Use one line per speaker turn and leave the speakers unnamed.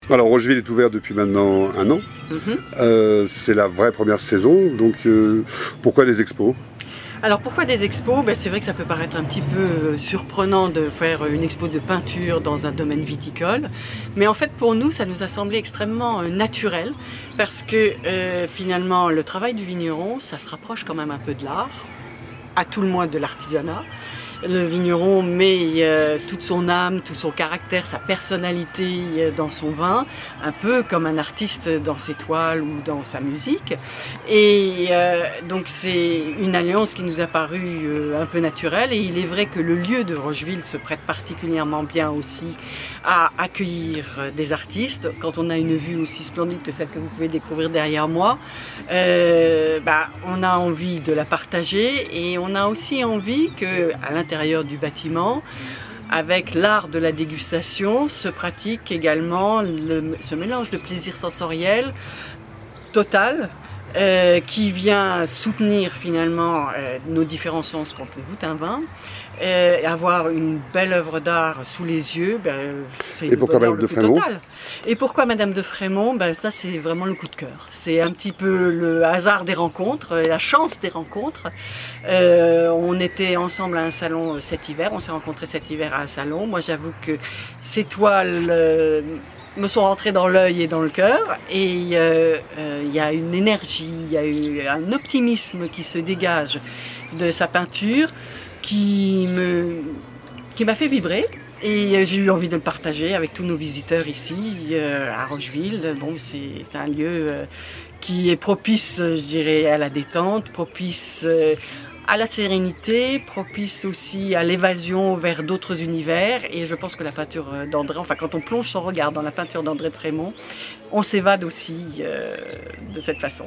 Alors Rocheville est ouvert depuis maintenant 1 an. C'est la vraie première saison, donc pourquoi des expos?
Alors pourquoi des expos? C'est vrai que ça peut paraître un petit peu surprenant de faire une expo de peinture dans un domaine viticole, mais en fait pour nous ça nous a semblé extrêmement naturel parce que finalement le travail du vigneron ça se rapproche quand même un peu de l'art, à tout le moins de l'artisanat. Le vigneron met toute son âme, tout son caractère, sa personnalité dans son vin, un peu comme un artiste dans ses toiles ou dans sa musique. Et donc c'est une alliance qui nous a paru un peu naturelle. Et il est vrai que le lieu de Rocheville se prête particulièrement bien aussi à accueillir des artistes. Quand on a une vue aussi splendide que celle que vous pouvez découvrir derrière moi, on a envie de la partager et on a aussi envie que, à l'intérieur du bâtiment, avec l'art de la dégustation, se pratique également ce mélange de plaisir sensoriel total qui vient soutenir finalement nos différents sens quand on goûte un vin. Avoir une belle œuvre d'art sous les yeux, c'est
et pourquoi Madame de Frémont
total. Et pourquoi Madame de Frémont? Ça c'est vraiment le coup de cœur. C'est un petit peu le hasard des rencontres, la chance des rencontres. On était ensemble à un salon cet hiver, on s'est rencontrés cet hiver à un salon. Moi j'avoue que ces toiles me sont rentrées dans l'œil et dans le cœur, et il y a une énergie, il y a eu un optimisme qui se dégage de sa peinture qui m'a fait vibrer, et j'ai eu envie de le partager avec tous nos visiteurs ici à Rocheville. Bon, c'est un lieu qui est propice, je dirais, à la détente, propice à la sérénité, propice aussi à l'évasion vers d'autres univers. Et je pense que la peinture d'André, enfin quand on plonge son regard dans la peinture d'André de Frémont, on s'évade aussi de cette façon.